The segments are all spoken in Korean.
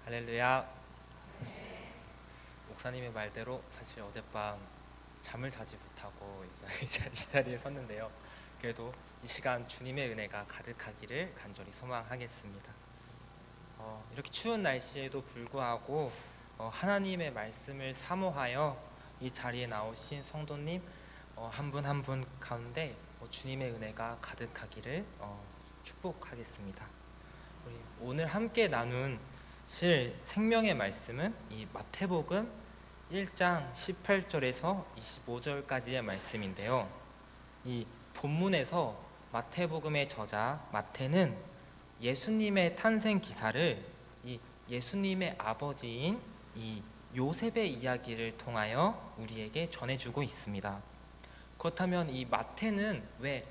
할렐루야. 목사님의 말대로 사실 어젯밤 잠을 자지 못하고 이 자리에 섰는데요. 그래도 이 시간 주님의 은혜가 가득하기를 간절히 소망하겠습니다. 이렇게 추운 날씨에도 불구하고 하나님의 말씀을 사모하여 이 자리에 나오신 성도님 한 분 한 분 가운데 주님의 은혜가 가득하기를 축복하겠습니다. 우리 오늘 함께 나눈 생명의 말씀은 이 마태복음 1장 18절에서 25절까지의 말씀인데요. 이 본문에서 마태복음의 저자 마태는 예수님의 탄생 기사를 이 예수님의 아버지인 이 요셉의 이야기를 통하여 우리에게 전해주고 있습니다. 그렇다면 이 마태는 왜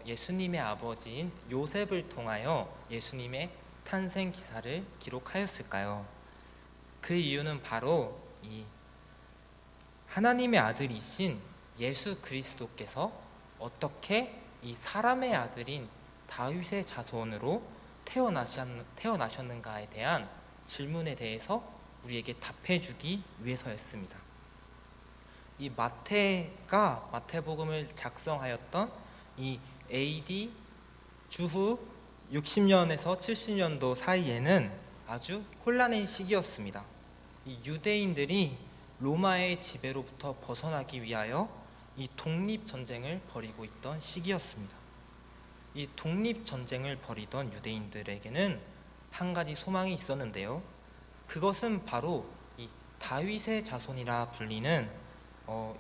예수님의 아버지인 요셉을 통하여 예수님의 탄생 기사를 기록하였을까요? 그 이유는 바로 이 하나님의 아들이신 예수 그리스도께서 어떻게 이 사람의 아들인 다윗의 자손으로 태어나셨는가에 대한 질문에 대해서 우리에게 답해주기 위해서였습니다. 이 마태가 마태복음을 작성하였던 이 AD 주후 60년에서 70년도 사이에는 아주 혼란의 시기였습니다. 이 유대인들이 로마의 지배로부터 벗어나기 위하여 이 독립전쟁을 벌이고 있던 시기였습니다. 이 독립전쟁을 벌이던 유대인들에게는 한 가지 소망이 있었는데요. 그것은 바로 이 다윗의 자손이라 불리는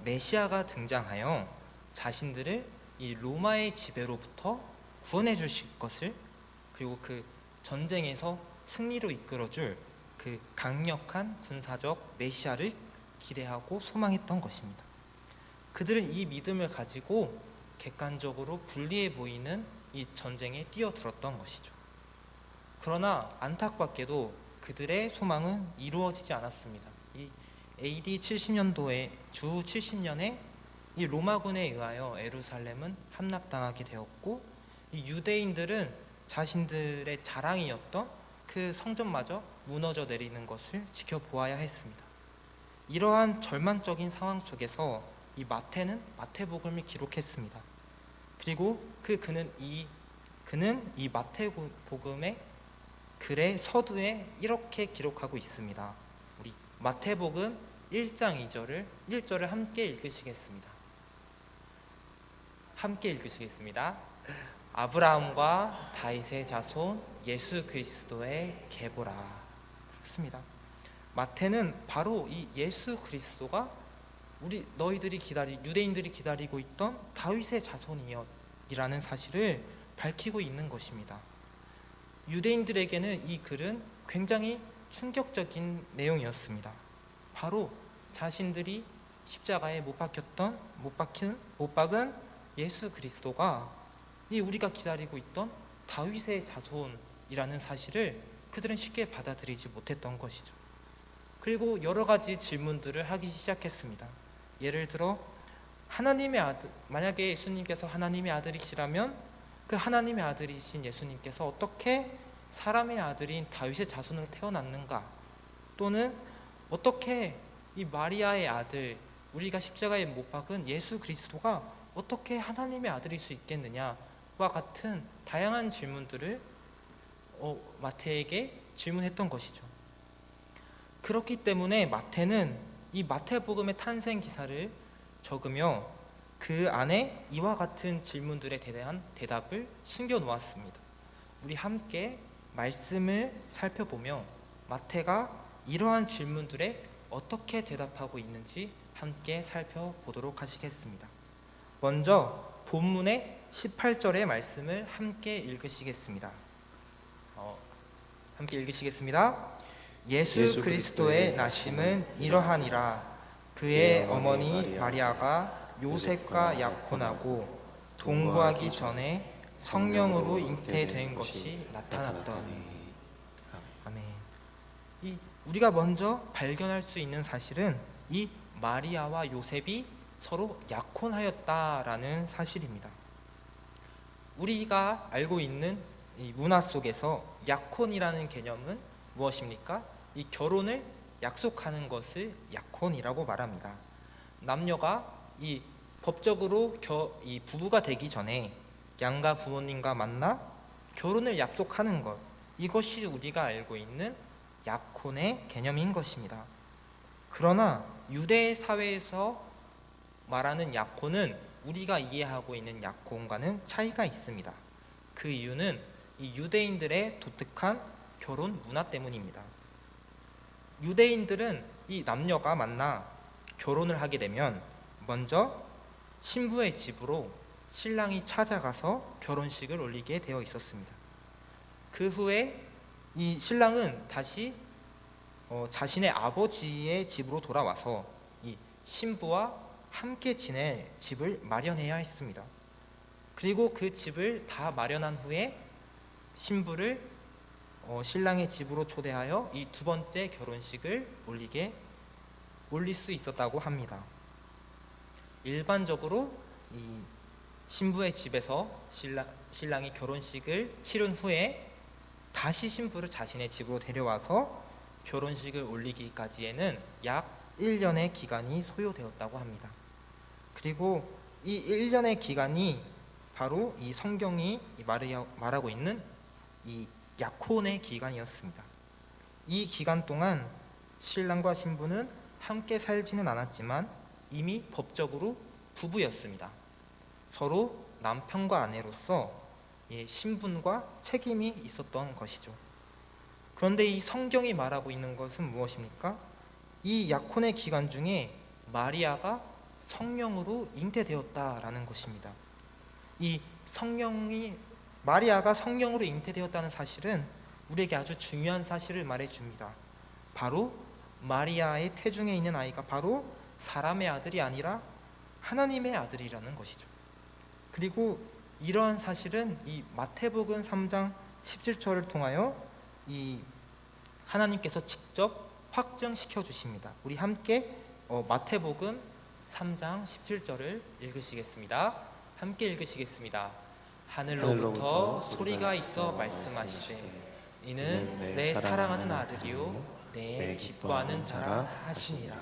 메시아가 등장하여 자신들을 이 로마의 지배로부터 구원해 주실 것을, 그리고 그 전쟁에서 승리로 이끌어줄 그 강력한 군사적 메시아를 기대하고 소망했던 것입니다. 그들은 이 믿음을 가지고 객관적으로 불리해 보이는 이 전쟁에 뛰어들었던 것이죠. 그러나 안타깝게도 그들의 소망은 이루어지지 않았습니다. 이 AD 70년도에 주 70년에 이 로마군에 의하여 예루살렘은 함락당하게 되었고, 이 유대인들은 자신들의 자랑이었던 그 성전마저 무너져 내리는 것을 지켜보아야 했습니다. 이러한 절망적인 상황 속에서 이 마태는 마태복음을 기록했습니다. 그리고 그는 이 마태복음의 글의 서두에 이렇게 기록하고 있습니다. 우리 마태복음 1장 1절을 함께 읽으시겠습니다. 아브라함과 다윗의 자손 예수 그리스도의 계보라. 그렇습니다. 마태는 바로 이 예수 그리스도가 유대인들이 기다리고 있던 다윗의 자손이라는 사실을 밝히고 있는 것입니다. 유대인들에게는 이 글은 굉장히 충격적인 내용이었습니다. 바로 자신들이 십자가에 못 박은 예수 그리스도가 우리가 기다리고 있던 다윗의 자손이라는 사실을 그들은 쉽게 받아들이지 못했던 것이죠. 그리고 여러 가지 질문들을 하기 시작했습니다. 예를 들어 만약에 예수님께서 하나님의 아들이시라면 그 하나님의 아들이신 예수님께서 어떻게 사람의 아들인 다윗의 자손으로 태어났는가? 또는 어떻게 이 마리아의 아들, 우리가 십자가에 못 박은 예수 그리스도가 어떻게 하나님의 아들일 수 있겠느냐와 같은 다양한 질문들을 마태에게 질문했던 것이죠. 그렇기 때문에 마태는 이 마태복음의 탄생 기사를 적으며 그 안에 이와 같은 질문들에 대한 대답을 숨겨 놓았습니다. 우리 함께 말씀을 살펴보며 마태가 이러한 질문들에 어떻게 대답하고 있는지 함께 살펴보도록 하시겠습니다. 먼저 본문의 18절의 말씀을 함께 읽으시겠습니다. 예수 그리스도의 나심은 이러하니라. 그의 어머니 마리아가 요셉과 약혼하고 동거하기 전에 성령으로 잉태된 것이 나타났더니. 아멘. 우리가 먼저 발견할 수 있는 사실은 이 마리아와 요셉이 서로 약혼하였다라는 사실입니다. 우리가 알고 있는 이 문화 속에서 약혼이라는 개념은 무엇입니까? 이 결혼을 약속하는 것을 약혼이라고 말합니다. 남녀가 이 법적으로 이 부부가 되기 전에 양가 부모님과 만나 결혼을 약속하는 것, 이것이 우리가 알고 있는 약혼의 개념인 것입니다. 그러나 유대 사회에서 말하는 약혼은 우리가 이해하고 있는 약혼과는 차이가 있습니다. 그 이유는 이 유대인들의 독특한 결혼 문화 때문입니다. 유대인들은 이 남녀가 만나 결혼을 하게 되면 먼저 신부의 집으로 신랑이 찾아가서 결혼식을 올리게 되어 있었습니다. 그 후에 이 신랑은 다시 자신의 아버지의 집으로 돌아와서 이 신부와 함께 지낼 집을 마련해야 했습니다. 그리고 그 집을 다 마련한 후에 신부를 신랑의 집으로 초대하여 이 두 번째 결혼식을 올릴 수 있었다고 합니다. 일반적으로 이 신부의 집에서 신랑이 결혼식을 치른 후에 다시 신부를 자신의 집으로 데려와서 결혼식을 올리기까지에는 약 1년의 기간이 소요되었다고 합니다. 그리고 이 1년의 기간이 바로 이 성경이 말하고 있는 이 약혼의 기간이었습니다. 이 기간 동안 신랑과 신부는 함께 살지는 않았지만 이미 법적으로 부부였습니다. 서로 남편과 아내로서 신분과 책임이 있었던 것이죠. 그런데 이 성경이 말하고 있는 것은 무엇입니까? 이 약혼의 기간 중에 마리아가 성령으로 잉태되었다라는 것입니다. 이 마리아가 성령으로 잉태되었다는 사실은 우리에게 아주 중요한 사실을 말해줍니다. 바로 마리아의 태중에 있는 아이가 바로 사람의 아들이 아니라 하나님의 아들이라는 것이죠. 그리고 이러한 사실은 이 마태복음 3장 17절을 통하여 이 하나님께서 직접 확증시켜 주십니다. 우리 함께 마태복음 3장 17절을 읽으시겠습니다. 함께 읽으시겠습니다. 하늘로부터 소리가 있어 말씀하시되 이는 내 사랑하는 아들이요 내 기뻐하는 자라 하시니라.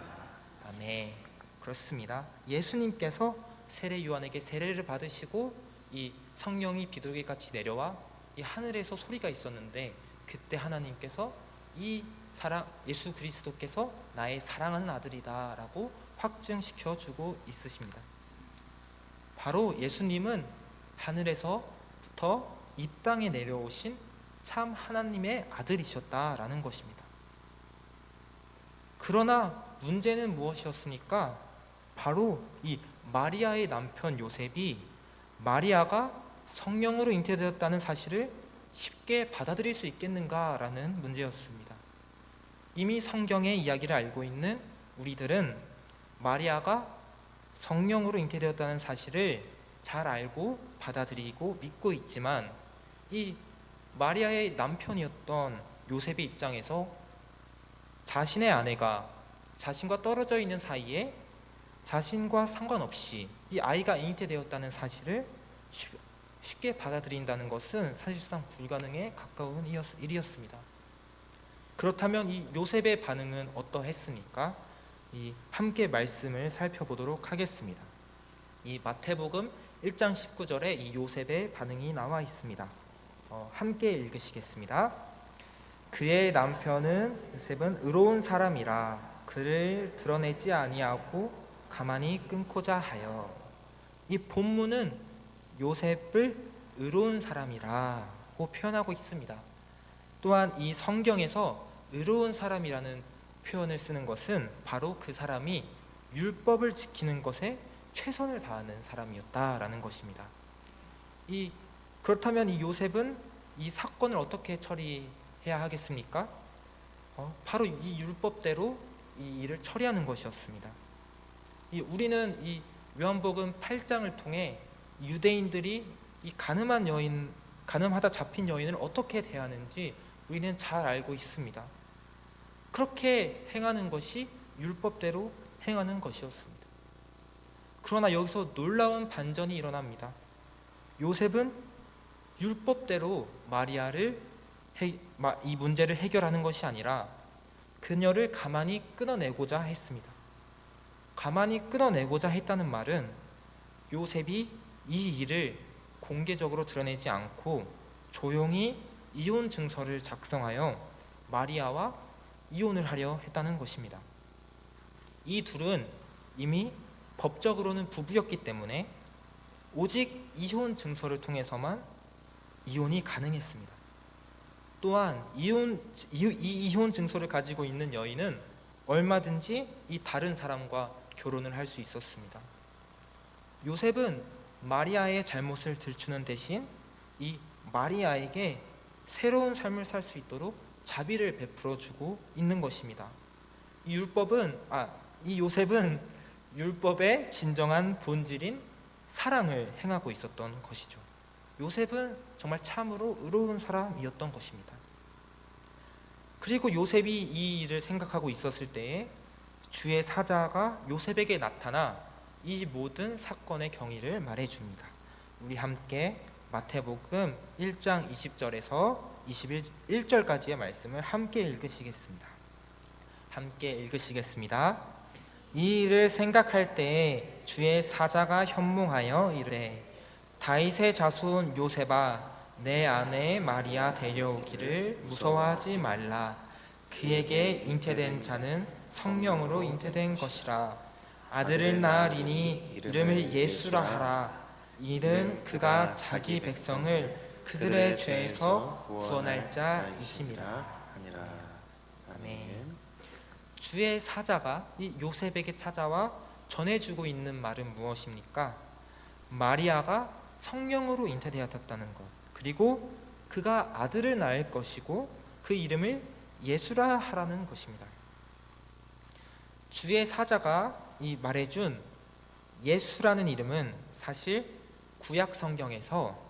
아멘. 그렇습니다. 예수님께서 세례 요한에게 세례를 받으시고 이 성령이 비둘기같이 내려와 이 하늘에서 소리가 있었는데 그때 하나님께서 예수 그리스도께서 나의 사랑하는 아들이다라고 확증시켜 주고 있으십니다. 바로 예수님은 하늘에서부터 이 땅에 내려오신 참 하나님의 아들이셨다라는 것입니다. 그러나 문제는 무엇이었습니까? 바로 이 마리아의 남편 요셉이 마리아가 성령으로 잉태되었다는 사실을 쉽게 받아들일 수 있겠는가라는 문제였습니다. 이미 성경의 이야기를 알고 있는 우리들은 마리아가 성령으로 잉태되었다는 사실을 잘 알고 받아들이고 믿고 있지만 이 마리아의 남편이었던 요셉의 입장에서 자신의 아내가 자신과 떨어져 있는 사이에 자신과 상관없이 이 아이가 잉태되었다는 사실을 쉽게 받아들인다는 것은 사실상 불가능에 가까운 일이었습니다. 그렇다면 이 요셉의 반응은 어떠했습니까? 함께 말씀을 살펴보도록 하겠습니다. 이 마태복음 1장 19절에 이 요셉의 반응이 나와 있습니다. 함께 읽으시겠습니다. 그의 남편은 요셉은 의로운 사람이라 그를 드러내지 아니하고 가만히 끊고자 하여. 이 본문은 요셉을 의로운 사람이라고 표현하고 있습니다. 또한 이 성경에서 의로운 사람이라는 표현을 쓰는 것은 바로 그 사람이 율법을 지키는 것에 최선을 다하는 사람이었다라는 것입니다. 그렇다면 이 요셉은 이 사건을 어떻게 처리해야 하겠습니까? 바로 이 율법대로 이 일을 처리하는 것이었습니다. 우리는 이 요한복음 8장을 통해 유대인들이 이 가늠하다 잡힌 여인을 어떻게 대하는지 우리는 잘 알고 있습니다. 그렇게 행하는 것이 율법대로 행하는 것이었습니다. 그러나 여기서 놀라운 반전이 일어납니다. 요셉은 율법대로 이 문제를 해결하는 것이 아니라 그녀를 가만히 끊어내고자 했습니다. 가만히 끊어내고자 했다는 말은 요셉이 이 일을 공개적으로 드러내지 않고 조용히 이혼 증서를 작성하여 마리아와 이혼을 하려 했다는 것입니다. 이 둘은 이미 법적으로는 부부였기 때문에 오직 이혼 증서를 통해서만 이혼이 가능했습니다. 또한 이 이혼 증서를 가지고 있는 여인은 얼마든지 이 다른 사람과 결혼을 할 수 있었습니다. 요셉은 마리아의 잘못을 들추는 대신 이 마리아에게 새로운 삶을 살 수 있도록 자비를 베풀어 주고 있는 것입니다. 이 요셉은 율법의 진정한 본질인 사랑을 행하고 있었던 것이죠. 요셉은 정말 참으로 의로운 사람이었던 것입니다. 그리고 요셉이 이 일을 생각하고 있었을 때에 주의 사자가 요셉에게 나타나 이 모든 사건의 경위를 말해줍니다. 우리 함께 마태복음 1장 20절에서 21절까지의 말씀을 함께 읽으시겠습니다. 함께 읽으시겠습니다. 이 일을 생각할 때에 주의 사자가 현몽하여 이르되 다윗의 자손 요셉아 내 아내 마리아 데려오기를 무서워하지 말라. 그에게 잉태된 자는 성령으로 잉태된 것이라. 아들을 낳으리니 이름을 예수라 하라. 이는 그가 자기 백성을 그들의 죄에서 구원할 자이심이라. 아멘. 주의 사자가 이 요셉에게 찾아와 전해주고 있는 말은 무엇입니까? 마리아가 성령으로 잉태되었다는 것, 그리고 그가 아들을 낳을 것이고 그 이름을 예수라 하라는 것입니다. 주의 사자가 이 말해준 예수라는 이름은 사실 구약 성경에서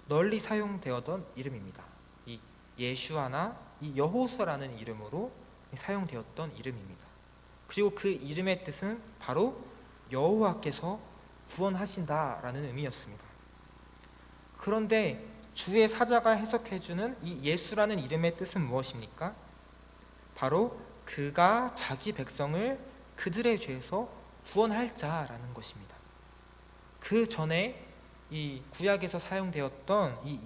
널리 사용되었던 이름입니다. 이 예슈아나 이 여호수아라는 이름으로 사용되었던 이름입니다. 그리고 그 이름의 뜻은 바로 여호와께서 구원하신다라는 의미였습니다. 그런데 주의 사자가 해석해주는 이 예수라는 이름의 뜻은 무엇입니까? 바로 그가 자기 백성을 그들의 죄에서 구원할 자라는 것입니다. 그 전에 이 구약에서 사용되었던 이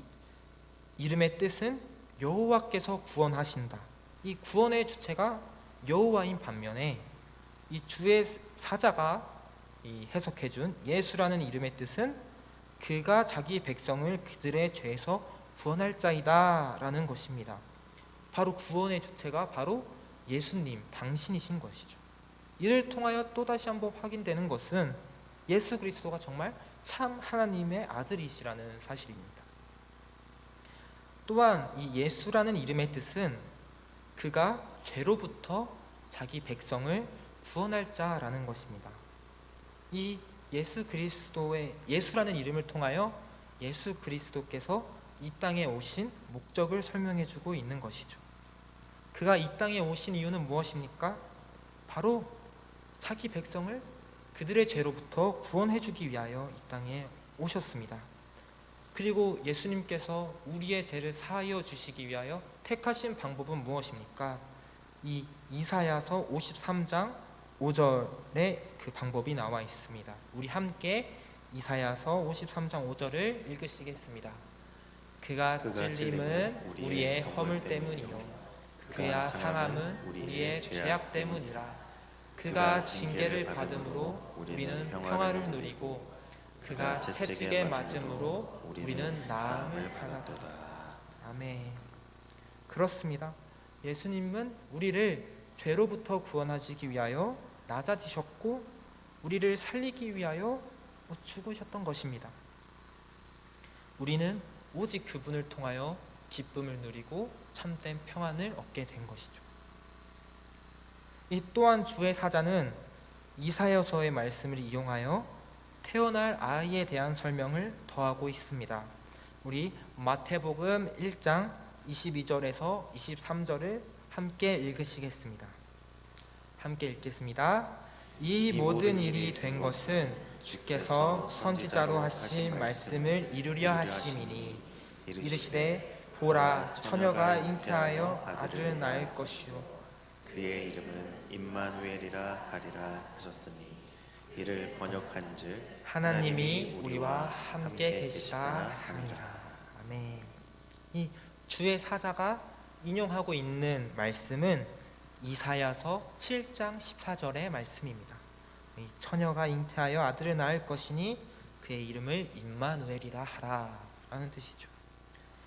이름의 뜻은 여호와께서 구원하신다. 이 구원의 주체가 여호와인 반면에 이 주의 사자가 이 해석해준 예수라는 이름의 뜻은 그가 자기 백성을 그들의 죄에서 구원할 자이다 라는 것입니다. 바로 구원의 주체가 바로 예수님 당신이신 것이죠. 이를 통하여 또다시 한번 확인되는 것은 예수 그리스도가 정말 참 하나님의 아들이시라는 사실입니다. 또한 이 예수라는 이름의 뜻은 그가 죄로부터 자기 백성을 구원할 자라는 것입니다. 이 예수 그리스도의 예수라는 이름을 통하여 예수 그리스도께서 이 땅에 오신 목적을 설명해 주고 있는 것이죠. 그가 이 땅에 오신 이유는 무엇입니까? 바로 자기 백성을 그들의 죄로부터 구원해 주기 위하여 이 땅에 오셨습니다. 그리고 예수님께서 우리의 죄를 사하여 주시기 위하여 택하신 방법은 무엇입니까? 이 이사야서 53장 5절에 그 방법이 나와 있습니다. 우리 함께 이사야서 53장 5절을 읽으시겠습니다. 그가 찔림은 우리의 허물 때문이요 그가 상함은 우리의 죄악 때문이라. 그가 징계를 받음으로 우리는 평화를 누리고 그가 채찍에 맞음으로 우리는 나음을 받았도다. 아멘. 그렇습니다. 예수님은 우리를 죄로부터 구원하시기 위하여 낮아지셨고 우리를 살리기 위하여 죽으셨던 것입니다. 우리는 오직 그분을 통하여 기쁨을 누리고 참된 평안을 얻게 된 것이죠. 이 또한 주의 사자는 이사야서의 말씀을 이용하여 태어날 아이에 대한 설명을 더하고 있습니다. 우리 마태복음 1장 22절에서 23절을 함께 읽으시겠습니다. 함께 읽겠습니다. 이 모든 일이 된 것은 주께서 선지자로 하신 말씀을 이루려 하심이니 이르시되 보라 처녀가 잉태하여 아들을 낳을 것이요 그의 이름은 임마누엘이라 하리라 하셨으니 이를 번역한즉 하나님이 우리와 함께 계시다 함이라. 아멘. 이 주의 사자가 인용하고 있는 말씀은 이사야서 7장 14절의 말씀입니다. 이 처녀가 잉태하여 아들을 낳을 것이니 그의 이름을 임마누엘이라 하라 라는 뜻이죠.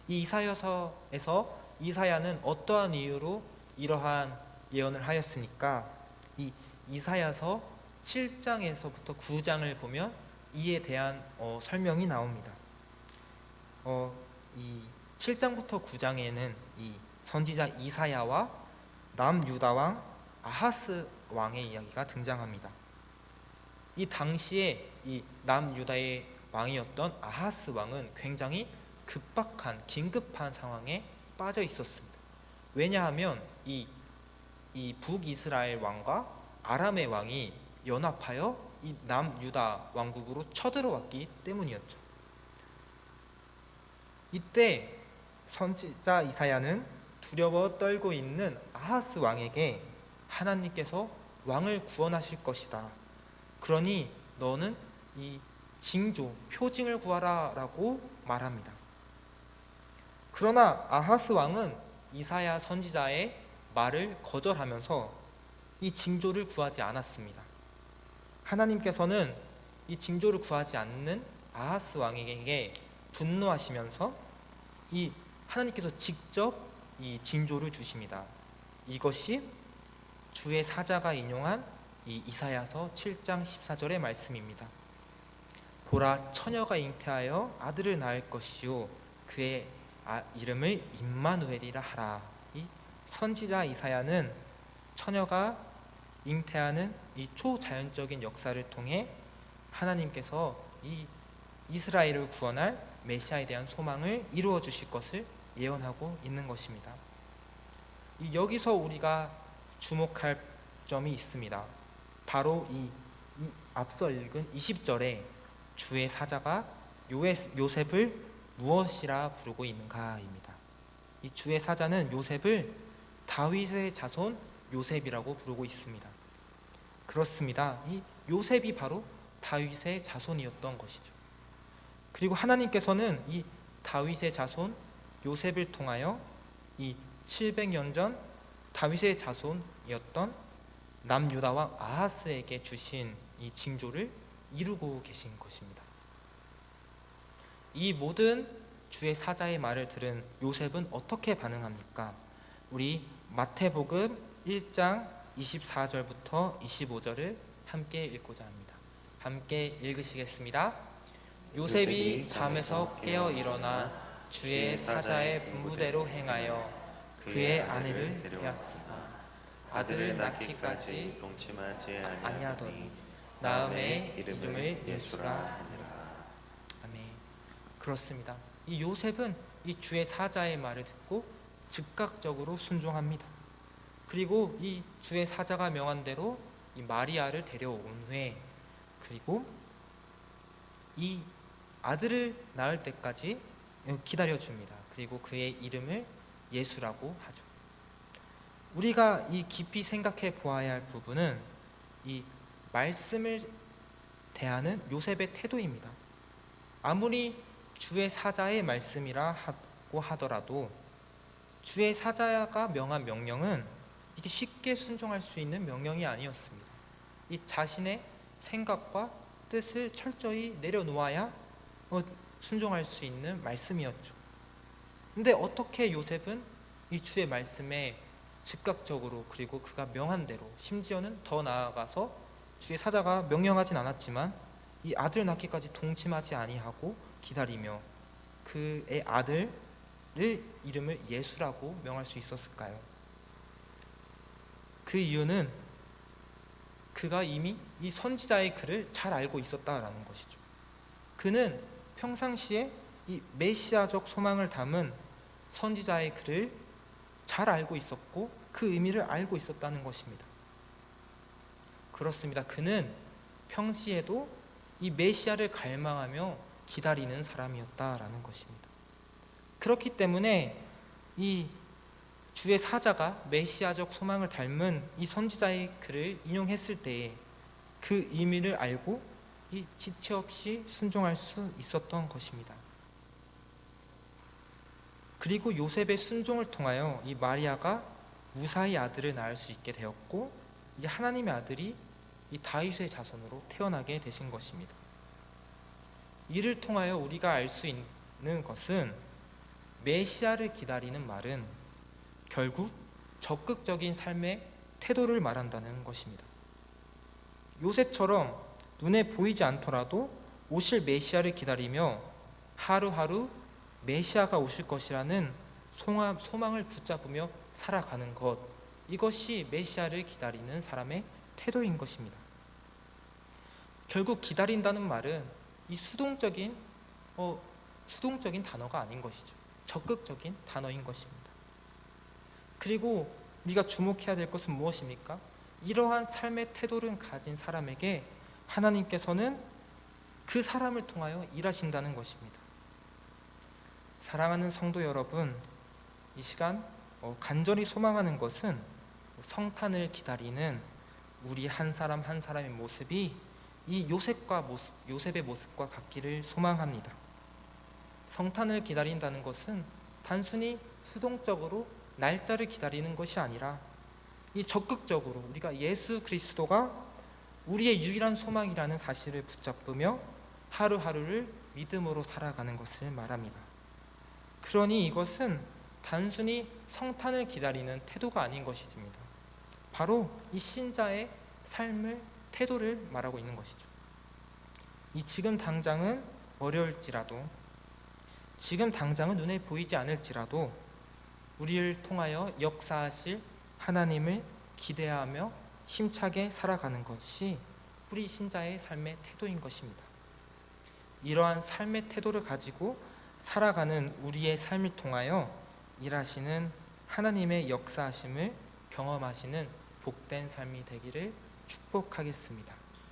이 이사야서에서 이사야는 어떠한 이유로 이러한 예언을 하였습니까? 이 이사야서 7장에서부터 9장을 보면 이에 대한 설명이 나옵니다. 이 7장부터 9장에는 이 선지자 이사야와 남유다 왕 아하스 왕의 이야기가 등장합니다. 이 당시에 이 남유다의 왕이었던 아하스 왕은 굉장히 급박한 긴급한 상황에 빠져 있었습니다. 왜냐하면 이 북이스라엘 왕과 아람의 왕이 연합하여 이 남유다 왕국으로 쳐들어왔기 때문이었죠. 이때 선지자 이사야는 두려워 떨고 있는 아하스 왕에게 하나님께서 왕을 구원하실 것이다. 그러니 너는 이 징조, 표징을 구하라 라고 말합니다. 그러나 아하스 왕은 이사야 선지자의 말을 거절하면서 이 징조를 구하지 않았습니다. 하나님께서는 이 징조를 구하지 않는 아하스 왕에게 분노하시면서 이 하나님께서 직접 이 징조를 주십니다. 이것이 주의 사자가 인용한 이 이사야서 7장 14절의 말씀입니다. 보라, 처녀가 잉태하여 아들을 낳을 것이요 그의 이름을 임마누엘이라 하라. 이 선지자 이사야는 처녀가 잉태하는 이 초자연적인 역사를 통해 하나님께서 이 이스라엘을 구원할 메시아에 대한 소망을 이루어 주실 것을 예언하고 있는 것입니다. 여기서 우리가 주목할 점이 있습니다. 바로 이 앞서 읽은 20절에 주의 사자가 요셉을 무엇이라 부르고 있는가입니다. 이 주의 사자는 요셉을 다윗의 자손 요셉이라고 부르고 있습니다. 그렇습니다. 이 요셉이 바로 다윗의 자손이었던 것이죠. 그리고 하나님께서는 이 다윗의 자손 요셉을 통하여 이 700년 전 다윗의 자손이었던 남유다 왕 아하스에게 주신 이 징조를 이루고 계신 것입니다. 이 모든 주의 사자의 말을 들은 요셉은 어떻게 반응합니까? 우리 마태복음 1장 24절부터 25절을 함께 읽고자 합니다. 함께 읽으시겠습니다. 요셉이 잠에서 깨어 일어나 주의 사자의 분부대로 행하여 그의 아내를 데려왔으나 아들을 낳기까지 동침하지 아니하더니 다음에 이름을 예수라 하니라. 아멘. 그렇습니다. 이 요셉은 이 주의 사자의 말을 듣고 즉각적으로 순종합니다. 그리고 이 주의 사자가 명한 대로 이 마리아를 데려온 후에 그리고 이 아들을 낳을 때까지 기다려줍니다. 그리고 그의 이름을 예수라고 하죠. 우리가 이 깊이 생각해 보아야 할 부분은 이 말씀을 대하는 요셉의 태도입니다. 아무리 주의 사자의 말씀이라 하고 하더라도 주의 사자가 명한 명령은 이게 쉽게 순종할 수 있는 명령이 아니었습니다. 이 자신의 생각과 뜻을 철저히 내려놓아야 순종할 수 있는 말씀이었죠. 근데 어떻게 요셉은 이 주의 말씀에 즉각적으로 그리고 그가 명한 대로 심지어는 더 나아가서 주의 사자가 명령하진 않았지만 이 아들 낳기까지 동침하지 아니하고 기다리며 그의 아들을 이름을 예수라고 명할 수 있었을까요? 그 이유는 그가 이미 이 선지자의 글을 잘 알고 있었다라는 것이죠. 그는 평상시에 이 메시아적 소망을 담은 선지자의 글을 잘 알고 있었고 그 의미를 알고 있었다는 것입니다. 그렇습니다. 그는 평시에도 이 메시아를 갈망하며 기다리는 사람이었다라는 것입니다. 그렇기 때문에 이 주의 사자가 메시아적 소망을 닮은 이 선지자의 글을 인용했을 때에 그 의미를 알고 이 지체 없이 순종할 수 있었던 것입니다. 그리고 요셉의 순종을 통하여 이 마리아가 무사히 아들을 낳을 수 있게 되었고, 이 하나님의 아들이 이 다윗의 자손으로 태어나게 되신 것입니다. 이를 통하여 우리가 알 수 있는 것은 메시아를 기다리는 말은 결국 적극적인 삶의 태도를 말한다는 것입니다. 요셉처럼 눈에 보이지 않더라도 오실 메시아를 기다리며 하루하루 메시아가 오실 것이라는 소망을 붙잡으며 살아가는 것, 이것이 메시아를 기다리는 사람의 태도인 것입니다. 결국 기다린다는 말은 이 수동적인 단어가 아닌 것이죠. 적극적인 단어인 것입니다. 그리고 우리가 주목해야 될 것은 무엇입니까? 이러한 삶의 태도를 가진 사람에게 하나님께서는 그 사람을 통하여 일하신다는 것입니다. 사랑하는 성도 여러분, 이 시간 간절히 소망하는 것은 성탄을 기다리는 우리 한 사람 한 사람의 모습이 이 요셉의 모습과 같기를 소망합니다. 성탄을 기다린다는 것은 단순히 수동적으로 날짜를 기다리는 것이 아니라 이 적극적으로 우리가 예수 그리스도가 우리의 유일한 소망이라는 사실을 붙잡으며 하루하루를 믿음으로 살아가는 것을 말합니다. 그러니 이것은 단순히 성탄을 기다리는 태도가 아닌 것입니다. 바로 이 신자의 삶을, 태도를 말하고 있는 것이죠. 이 지금 당장은 어려울지라도, 지금 당장은 눈에 보이지 않을지라도 우리를 통하여 역사하실 하나님을 기대하며 힘차게 살아가는 것이 우리 신자의 삶의 태도인 것입니다. 이러한 삶의 태도를 가지고 살아가는 우리의 삶을 통하여 일하시는 하나님의 역사하심을 경험하시는 복된 삶이 되기를 축복하겠습니다.